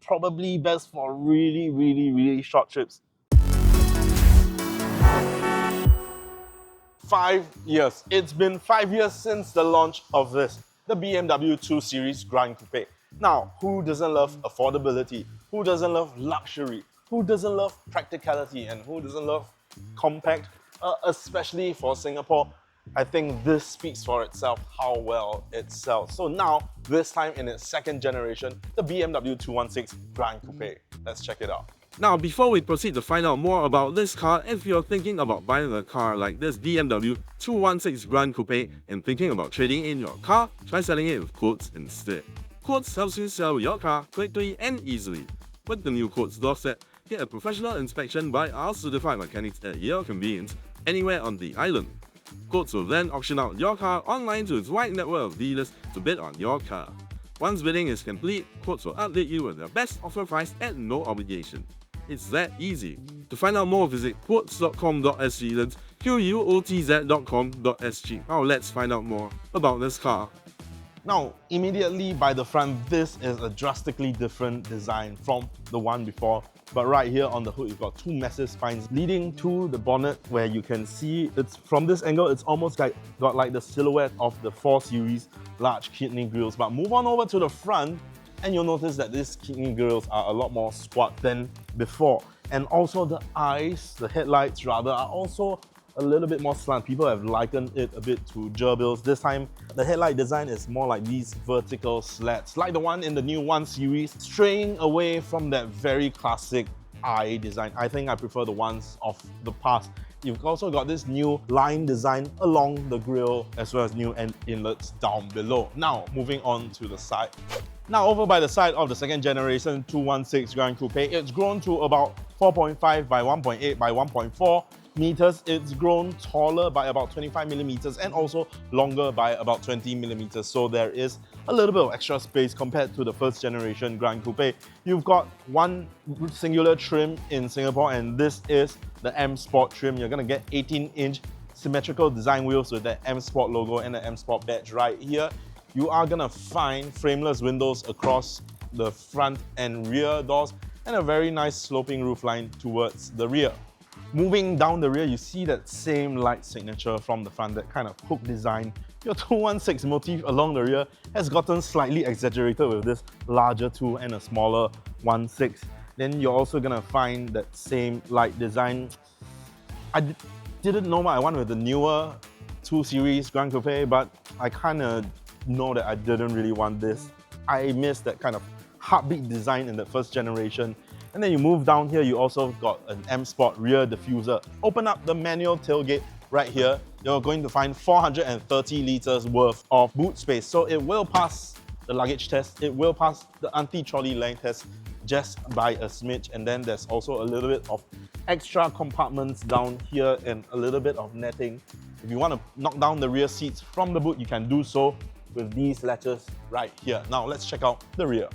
probably best for really short trips. 5 years. It's been 5 years since the launch of this, the BMW 2 Series Gran Coupe. Now, who doesn't love affordability? Who doesn't love luxury? Who doesn't love practicality? And who doesn't love compact? Especially for Singapore, I think this speaks for itself how well it sells. So now, this time in its second generation, the BMW 216 Gran Coupe. Let's check it out. Now, before we proceed to find out more about this car, if you're thinking about buying a car like this BMW 216 Gran Coupe and thinking about trading in your car, try selling it with Quotes instead. Quotes helps you sell your car quickly and easily. With the new Quotes doorstep, get a professional inspection by our certified mechanics at your convenience anywhere on the island. Quotes will then auction out your car online to its wide network of dealers to bid on your car. Once bidding is complete, Quotes will update you with their best offer price at no obligation. It's that easy. To find out more, visit quotes.com.sg, that's quotz.com.sg. Now let's find out more about this car. Now, immediately by the front, this is a drastically different design from the one before. But right here on the hood, you've got two massive spines leading to the bonnet where you can see it's from this angle, it's almost like got like the silhouette of the 4 Series large kidney grills. But move on over to the front, and you'll notice that these kidney grills are a lot more squat than before. And also the eyes, the headlights rather, are also a little bit more slant. People have likened it a bit to gerbils. This time, the headlight design is more like these vertical slats, like the one in the new 1 Series, straying away from that very classic eye design. I think I prefer the ones of the past. You've also got this new line design along the grille, as well as new inlets down below. Now, moving on to the side. Now, over by the side of the second generation 216 Gran Coupe, it's grown to about 4.5 by 1.8 by 1.4 meters. It's grown taller by about 25 millimeters and also longer by about 20 millimeters. So there is a little bit of extra space compared to the first generation Gran Coupe. You've got one singular trim in Singapore, and this is the M Sport trim. You're gonna get 18-inch symmetrical design wheels with the M Sport logo and the M Sport badge right here. You are gonna find frameless windows across the front and rear doors and a very nice sloping roofline towards the rear. Moving down the rear, you see that same light signature from the front, that kind of hook design. Your 216 motif along the rear has gotten slightly exaggerated with this larger 2 and a smaller 16. Then you're also gonna find that same light design. I didn't know what I want with the newer 2 Series Gran Coupe, but I kind of know that I didn't really want this. I missed that kind of heartbeat design in the first generation. And then you move down here, you also got an M Sport rear diffuser. Open up the manual tailgate right here. You're going to find 430 liters worth of boot space. So it will pass the luggage test. It will pass the anti-trolley length test just by a smidge. And then there's also a little bit of extra compartments down here and a little bit of netting. If you want to knock down the rear seats from the boot, you can do so with these latches right here. Now let's check out the rear.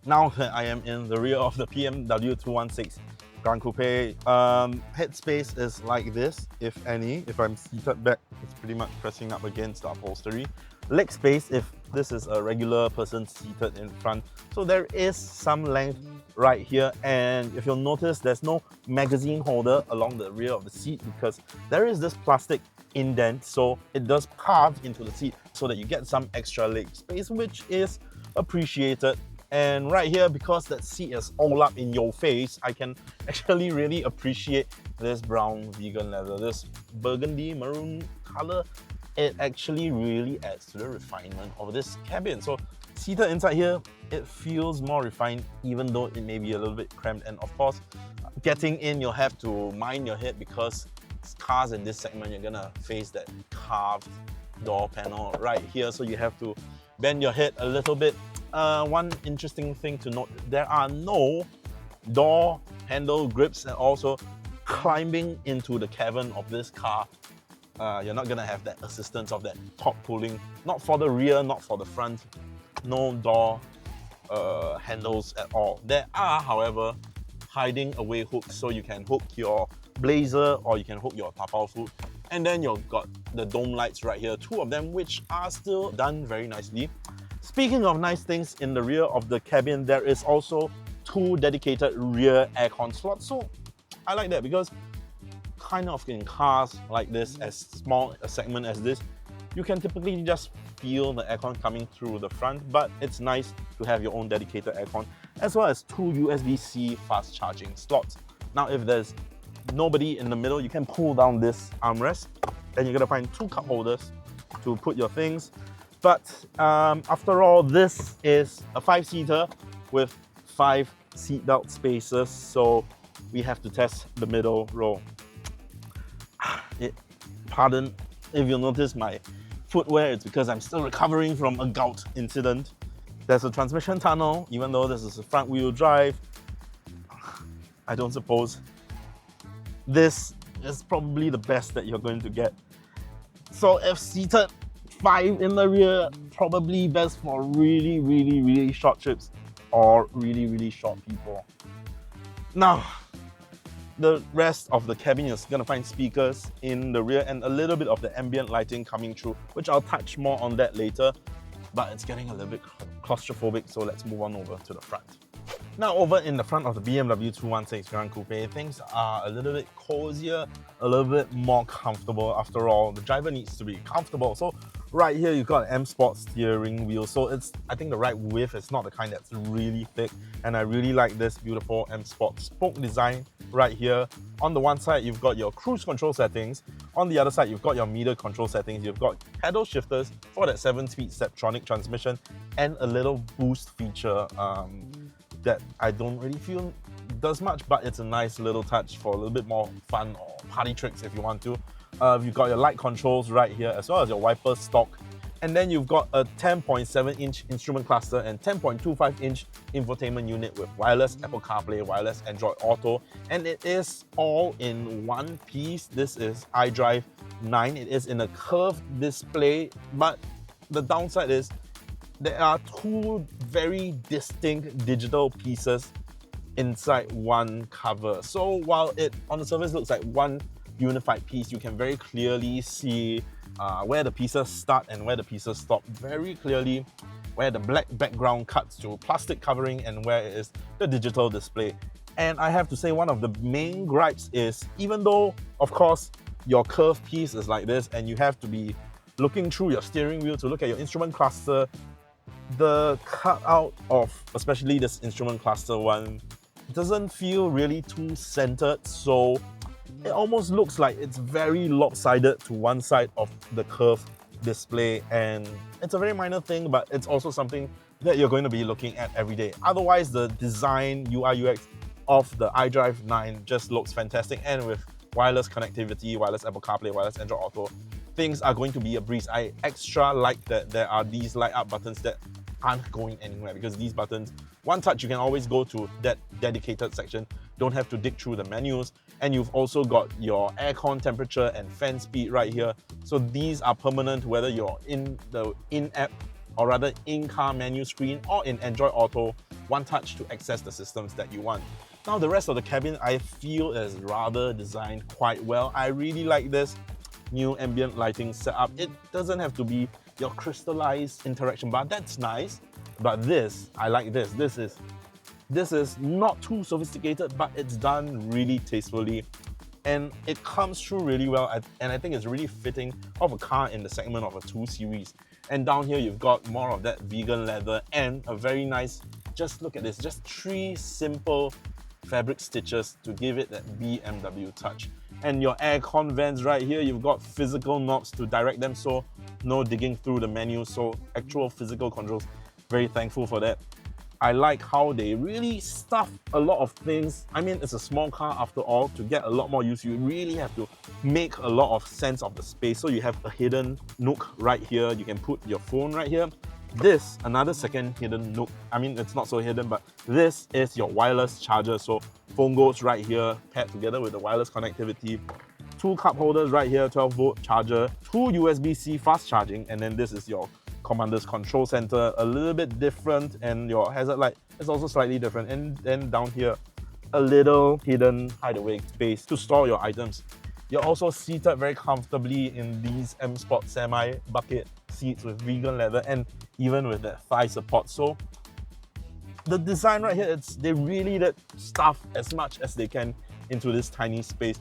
Now that I am in the rear of the BMW 216 Gran Coupe, headspace is like this, if any. If I'm seated back, it's pretty much pressing up against the upholstery. Leg space, if this is a regular person seated in front. So there is some length right here, and if you'll notice, there's no magazine holder along the rear of the seat because there is this plastic indent, so it does carve into the seat so that you get some extra leg space, which is appreciated. And right here, because that seat is all up in your face, I can actually really appreciate this brown vegan leather, this burgundy maroon color. It actually really adds to the refinement of this cabin. So seated inside here, it feels more refined, even though it may be a little bit cramped. And of course, getting in, you'll have to mind your head because cars in this segment, you're gonna face that carved door panel right here. So you have to bend your head a little bit. One interesting thing to note, there are no door handle grips, and also climbing into the cabin of this car, you're not gonna have that assistance of that top pulling, not for the rear, not for the front. No door handles at all. There are, however, hiding away hooks, so you can hook your blazer or you can hook your tapao food. And then you've got the dome lights right here, 2 of them, which are still done very nicely. Speaking of nice things in the rear of the cabin, there is also 2 dedicated rear aircon slots. So I like that because kind of in cars like this, as small a segment as this, you can typically just feel the aircon coming through the front, but it's nice to have your own dedicated aircon, as well as 2 USB-C fast charging slots. Now, if there's nobody in the middle, you can pull down this armrest, and you're gonna find 2 cup holders to put your things. But after all, this is a 5-seater with 5 seat belt spaces, so we have to test the middle row. Pardon if you'll notice my footwear, it's because I'm still recovering from a gout incident. There's a transmission tunnel, even though this is a front wheel drive. I don't suppose this is probably the best that you're going to get. So if seated 5 in the rear, probably best for really short trips or really short people. Now, the rest of the cabin is gonna find speakers in the rear and a little bit of the ambient lighting coming through, which I'll touch more on that later, but it's getting a little bit claustrophobic, so let's move on over to the front. Now, over in the front of the BMW 216 Gran Coupe, things are a little bit cozier, a little bit more comfortable. After all, the driver needs to be comfortable. So right here, you've got an M Sport steering wheel. So it's, I think the right width is not the kind that's really thick. And I really like this beautiful M Sport spoke design right here. On the one side, you've got your cruise control settings. On the other side, you've got your meter control settings. You've got pedal shifters for that 7-speed Steptronic transmission and a little boost feature that I don't really feel does much, but it's a nice little touch for a little bit more fun or party tricks if you want to. You've got your light controls right here, as well as your wiper stock. And then you've got a 10.7-inch instrument cluster and 10.25-inch infotainment unit with wireless Apple CarPlay, wireless Android Auto, and it is all in one piece. This is iDrive 9. It is in a curved display, but the downside is there are 2 very distinct digital pieces inside one cover. So while it on the surface looks like one unified piece, you can very clearly see where the pieces start and where the pieces stop. Very clearly where the black background cuts to plastic covering and where it is the digital display. And I have to say, one of the main gripes is, even though of course your curved piece is like this and you have to be looking through your steering wheel to look at your instrument cluster, the cutout of especially this instrument cluster one doesn't feel really too centered, so it almost looks like it's very lopsided to one side of the curved display, and it's a very minor thing, but it's also something that you're going to be looking at every day. Otherwise, the design, UI, UX of the iDrive 9 just looks fantastic, and with wireless connectivity, wireless Apple CarPlay, wireless Android Auto, things are going to be a breeze. I extra like that there are these light up buttons that aren't going anywhere, because these buttons, one touch, you can always go to that dedicated section, don't have to dig through the menus. And you've also got your aircon temperature and fan speed right here. So these are permanent whether you're in the in-app or rather in-car menu screen or in Android Auto, one touch to access the systems that you want. Now the rest of the cabin I feel is rather designed quite well. I really like this new ambient lighting setup. It doesn't have to be your crystallized interaction bar, that's nice. But this, I like this. This is not too sophisticated, but it's done really tastefully. And it comes through really well, and I think it's really fitting of a car in the segment of a 2 Series. And down here, you've got more of that vegan leather and a very nice, just look at this, just 3 simple fabric stitches to give it that BMW touch. And your aircon vents right here, you've got physical knobs to direct them, so no digging through the menu, so actual physical controls. Very thankful for that. I like how they really stuff a lot of things. I mean, it's a small car after all. To get a lot more use, you really have to make a lot of sense of the space. So you have a hidden nook right here. You can put your phone right here. This, another second hidden nook. I mean, it's not so hidden, but this is your wireless charger. So phone goes right here, paired together with the wireless connectivity. 2 cup holders right here, 12-volt charger, 2 USB-C fast charging, and then this is your commander's control center, a little bit different, and your hazard light is also slightly different. And then down here, a little hidden hideaway space to store your items. You're also seated very comfortably in these M Sport semi bucket seats with vegan leather, and even with that thigh support. So the design right here, they really did stuff as much as they can into this tiny space.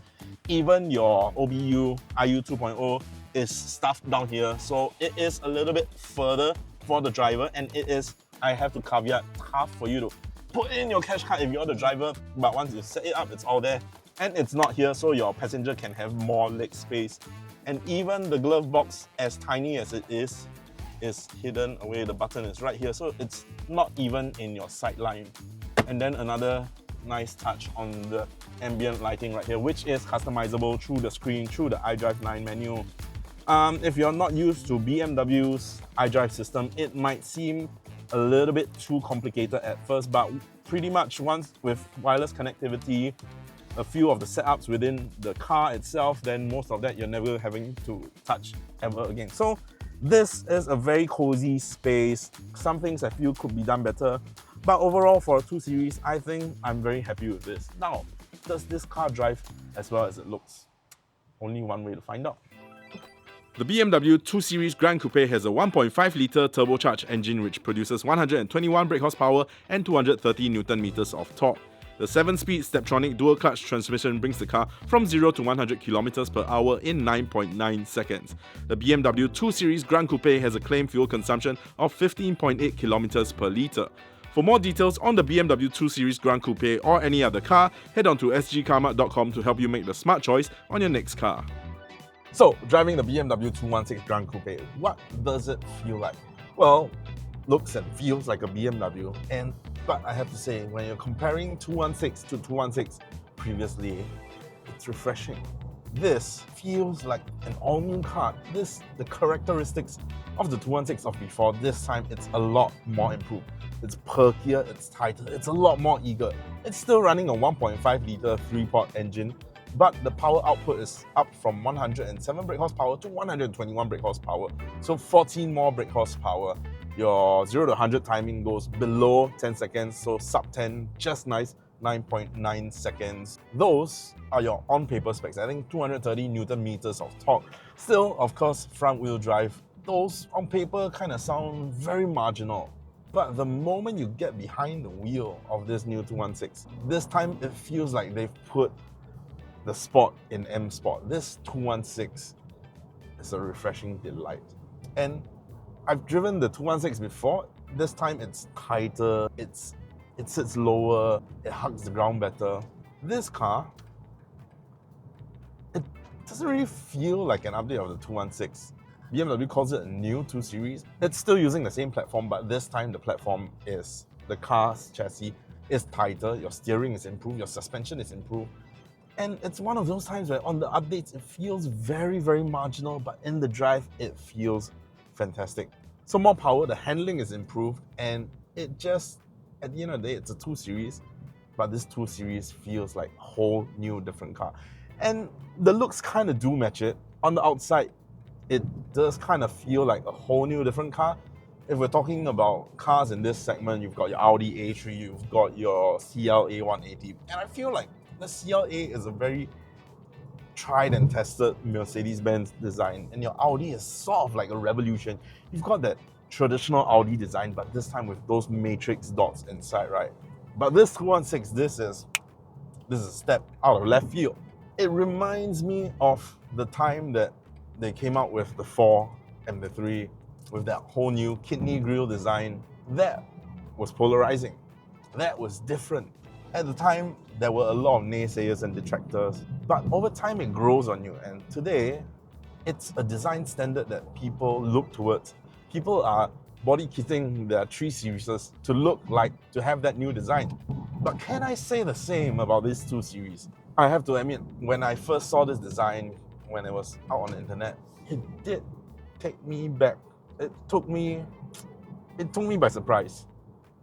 Even your OBU IU 2.0 is stuffed down here, so it is a little bit further for the driver, and it is, I have to caveat, tough for you to put in your cash card if you're the driver, but once you set it up, it's all there. And it's not here, so your passenger can have more leg space. And even the glove box, as tiny as it is hidden away. The button is right here, so it's not even in your sight line. And then another nice touch on the ambient lighting right here, which is customizable through the screen, through the iDrive 9 menu. If you're not used to BMW's iDrive system, it might seem a little bit too complicated at first, but pretty much once with wireless connectivity, a few of the setups within the car itself, then most of that you're never having to touch ever again. So this is a very cozy space. Some things I feel could be done better, but overall for a 2 Series, I think I'm very happy with this. Now, does this car drive as well as it looks? Only one way to find out. The BMW 2 Series Gran Coupe has a 1.5-litre turbocharged engine which produces 121 brake horsepower and 230 Nm of torque. The 7-speed Steptronic dual-clutch transmission brings the car from 0 to 100 km/h in 9.9 seconds. The BMW 2 Series Gran Coupe has a claimed fuel consumption of 15.8 km/litre. For more details on the BMW 2 Series Gran Coupe or any other car, head on to sgcarmart.com to help you make the smart choice on your next car. So, driving the BMW 216 Gran Coupe, what does it feel like? Well, looks and feels like a BMW, but I have to say, when you're comparing 216 to 216 previously, it's refreshing. This feels like an all-new car. The characteristics of the 216 of before, this time it's a lot more improved. It's perkier, it's tighter, it's a lot more eager. It's still running a 1.5-litre 3-port engine, but the power output is up from 107 brake horsepower to 121 brake horsepower. So 14 more brake horsepower. Your 0 to 100 timing goes below 10 seconds, so sub 10, just nice, 9.9 seconds. Those are your on-paper specs. I think 230 Newton meters of torque. Still, of course, front-wheel drive. Those on paper kind of sound very marginal. But the moment you get behind the wheel of this new 216, this time it feels like they've put the Sport in M Sport. This 216 is a refreshing delight. And I've driven the 216 before. This time it's tighter, it sits lower, it hugs the ground better. This car, it doesn't really feel like an update of the 216. BMW calls it a new 2 Series. It's still using the same platform, but this time the platform is, the car's chassis is tighter, your steering is improved, your suspension is improved. And it's one of those times where on the updates, it feels very, very marginal, but in the drive, it feels fantastic. So more power, the handling is improved, and it just, at the end of the day, it's a 2 Series, but this 2 Series feels like a whole new different car. And the looks kind of do match it. On the outside, it does kind of feel like a whole new different car. If we're talking about cars in this segment, you've got your Audi A3, you've got your CLA 180, and I feel like the CLA is a very tried and tested Mercedes-Benz design, and your Audi is sort of like a revolution. You've got that traditional Audi design, but this time with those matrix dots inside, right? But this 216, this is a step out of left field. It reminds me of the time that they came out with the 4 and the 3 with that whole new kidney grille design. That was polarizing. That was different. At the time, there were a lot of naysayers and detractors, but over time it grows on you, and today, it's a design standard that people look towards. People are body kitting their 3 Series to look like, to have that new design. But can I say the same about this 2 Series? I have to admit, when I first saw this design, when it was out on the internet, it did take me back. It took me by surprise.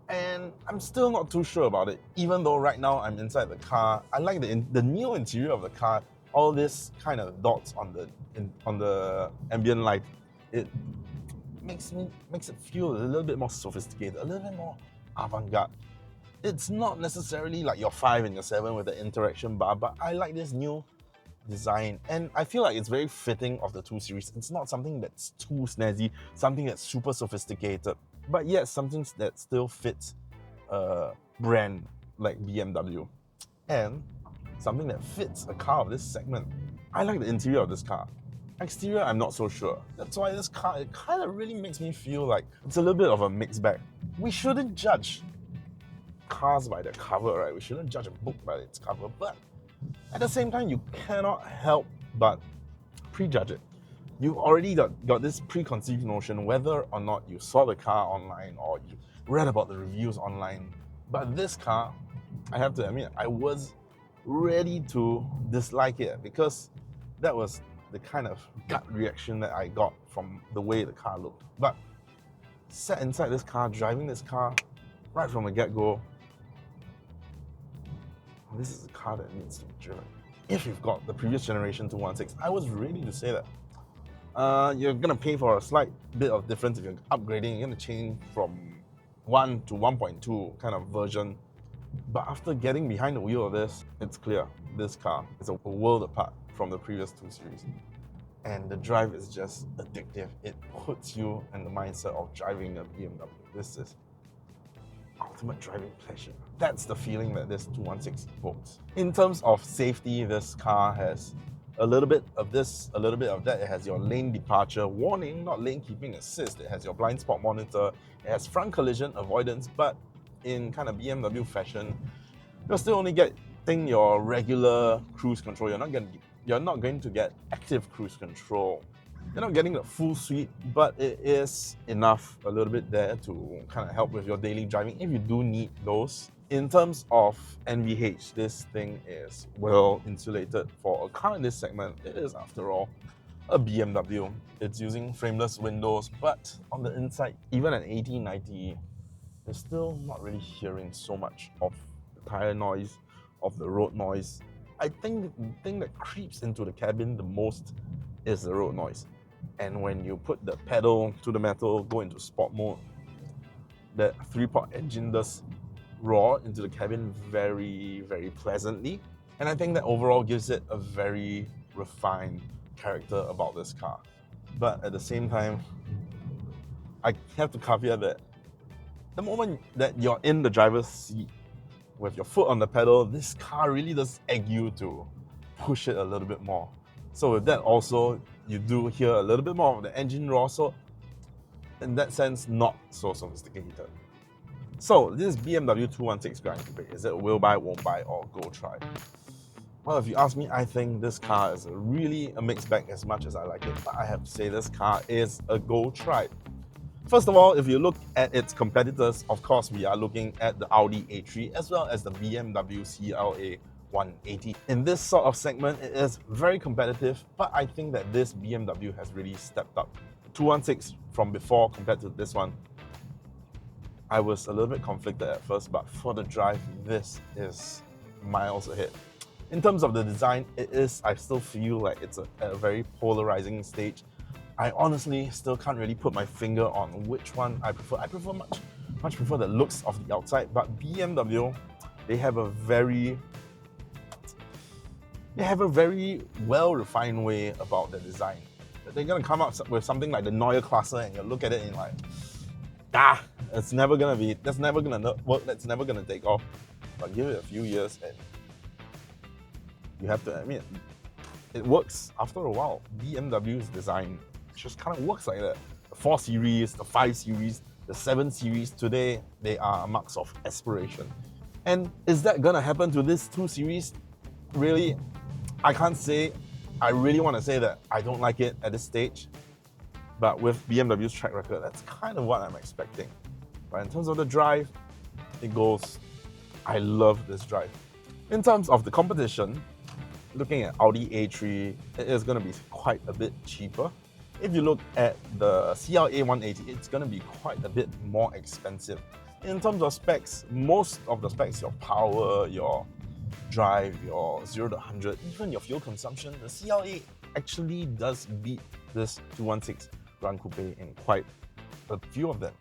And I'm still not too sure about it, even though right now I'm inside the car. I like the neo interior of the car, all this kind of dots on the ambient light. It makes it feel a little bit more sophisticated, a little bit more avant-garde. It's not necessarily like your 5 and your 7 with the interaction bar, but I like this new design, and I feel like it's very fitting of the 2 Series. It's not something that's too snazzy, something that's super sophisticated, but yet something that still fits a brand like BMW, and something that fits a car of this segment. I like the interior of this car. Exterior, I'm not so sure. That's why this car, it kind of really makes me feel like it's a little bit of a mixed bag. We shouldn't judge cars by their cover, right? We shouldn't judge a book by its cover, but at the same time, you cannot help but prejudge it. You've already got this preconceived notion whether or not you saw the car online or you read about the reviews online. But this car, I have to admit, I was ready to dislike it because that was the kind of gut reaction that I got from the way the car looked. But sat inside this car, driving this car right from the get-go, this is a car that needs to be driven. If you've got the previous generation 216, I was ready to say that. You're gonna pay for a slight bit of difference if you're upgrading. You're gonna change from 1 to 1.2 kind of version. But after getting behind the wheel of this, it's clear this car is a world apart from the previous 2 Series. And the drive is just addictive. It puts you in the mindset of driving a BMW. This is ultimate driving pleasure. That's the feeling that this 216 evokes. In terms of safety, this car has a little bit of this, a little bit of that. It has your lane departure warning, not lane keeping assist. It has your blind spot monitor. It has front collision avoidance, but in kind of BMW fashion, you're still only getting your regular cruise control. You're not going to get active cruise control. You're not getting the full suite, but it is enough a little bit there to kind of help with your daily driving if you do need those. In terms of NVH, this thing is well insulated for a car in this segment. It is, after all, a BMW. It's using frameless windows, but on the inside, even at 80, 90, you're still not really hearing so much of the tire noise, of the road noise. I think the thing that creeps into the cabin the most is the road noise. And when you put the pedal to the metal, go into sport mode, that 3-pot engine does roar into the cabin very, very pleasantly. And I think that overall gives it a very refined character about this car. But at the same time, I have to caveat that the moment that you're in the driver's seat with your foot on the pedal, this car really does egg you to push it a little bit more. So with that also, you do hear a little bit more of the engine roar, so in that sense, not so sophisticated. So this BMW 216 Gran Coupe, is it will buy, won't buy, or go try? Well, if you ask me, I think this car is really a mixed bag as much as I like it, but I have to say this car is a go try. First of all, if you look at its competitors, of course, we are looking at the Audi A3 as well as the BMW CLA 180. In this sort of segment, it is very competitive, but I think that this BMW has really stepped up. 216 from before compared to this one, I was a little bit conflicted at first, but for the drive, this is miles ahead. In terms of the design, I still feel like it's a very polarizing stage. I honestly still can't really put my finger on which one I prefer. I prefer much prefer the looks of the outside, but BMW, they have a very well-refined way about the design. They're gonna come up with something like the Neue Klasse, and you look at it and you're like, that's never gonna work, that's never gonna take off. But give it a few years and you have to admit, it works after a while. BMW's design just kind of works like that. The 4 Series, the 5 Series, the 7 Series, today they are marks of aspiration. And is that gonna happen to this 2 Series? Really, I can't say. I really want to say that I don't like it at this stage, but with BMW's track record, that's kind of what I'm expecting. But in terms of the drive, it goes, I love this drive. In terms of the competition, looking at Audi A3, it is going to be quite a bit cheaper. If you look at the CLA 180, it's going to be quite a bit more expensive. In terms of specs, most of the specs, your power, your drive, your 0 to 100, even your fuel consumption, the CLA actually does beat this 216 Gran Coupe in quite a few of them.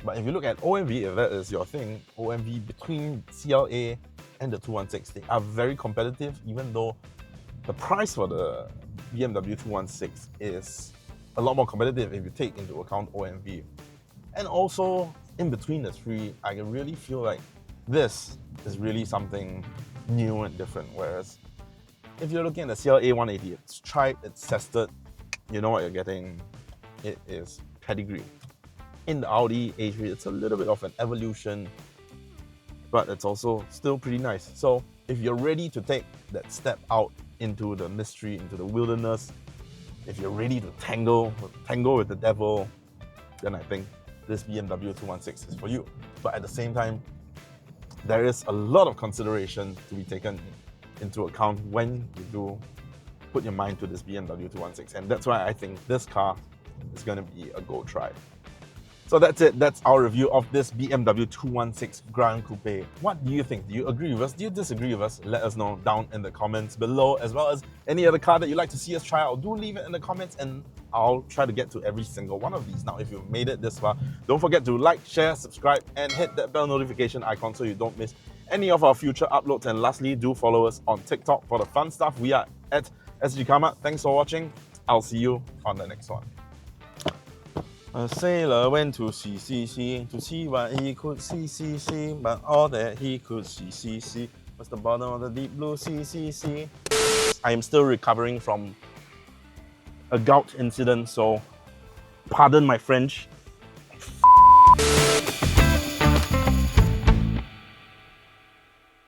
But if you look at OMV, if that is your thing, OMV between CLA and the 216, they are very competitive, even though The price for the BMW 216 is a lot more competitive if you take into account OMV. And also, in between the three, I really feel like this is really something new and different. Whereas if you're looking at the CLA 180, it's tried, it's tested, you know what you're getting. It is pedigree. In the Audi A3, it's a little bit of an evolution, but it's also still pretty nice. So if you're ready to take that step out into the mystery, into the wilderness, if you're ready to tangle with the devil, then I think this BMW 216 is for you. But at the same time, there is a lot of consideration to be taken into account when you do put your mind to this BMW 216. And that's why I think this car is going to be a go try. So that's it. That's our review of this BMW 216 Gran Coupe. What do you think? Do you agree with us? Do you disagree with us? Let us know down in the comments below, as well as any other car that you'd like to see us try out. Do leave it in the comments and I'll try to get to every single one of these. Now, if you've made it this far, don't forget to like, share, subscribe, and hit that bell notification icon so you don't miss any of our future uploads. And lastly, do follow us on TikTok for the fun stuff. We are at Sgcarmart. Thanks for watching. I'll see you on the next one. A sailor went to sea to see what he could see, but all that he could see was the bottom of the deep blue sea. I am still recovering from a gout incident, so pardon my French.